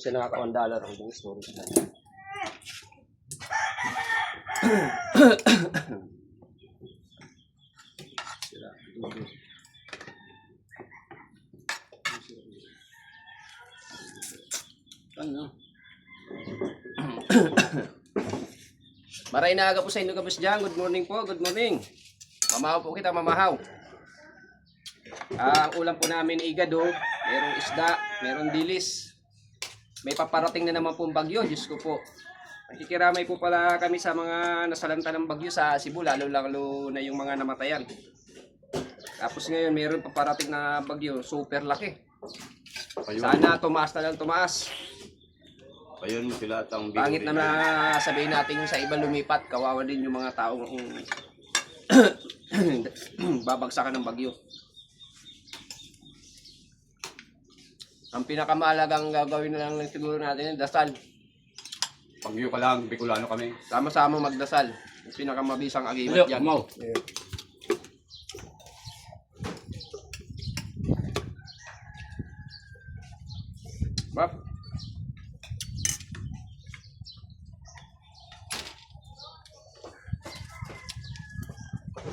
Kasi nakaka-$1 ang buong storage na. Ano? Maray na aga po sa inyo kabis dyan. Good morning po, good morning. Mamahaw po kita, mamahaw. Ang ulam po namin igado, merong isda, merong dilis. May paparating na naman pong bagyo, Diyos ko po. Nakikiramay po pala kami sa mga nasalanta ng bagyo sa Cebu, lalo na yung mga namatayan. Tapos ngayon meron paparating na bagyo, super laki. Sana tumaas na lang tumaas. Ayun sila at ang Pangit na sabihin natin yung sa iba lumipat, kawawa din yung mga taong babagsakan ng bagyo. Ang pinakamahalagang gagawin na lang siguro natin yung dasal. Pagyo ka lang, Bicolano kami. Sama-sama magdasal. Yung pinakamabisang agimat yan. Yeah.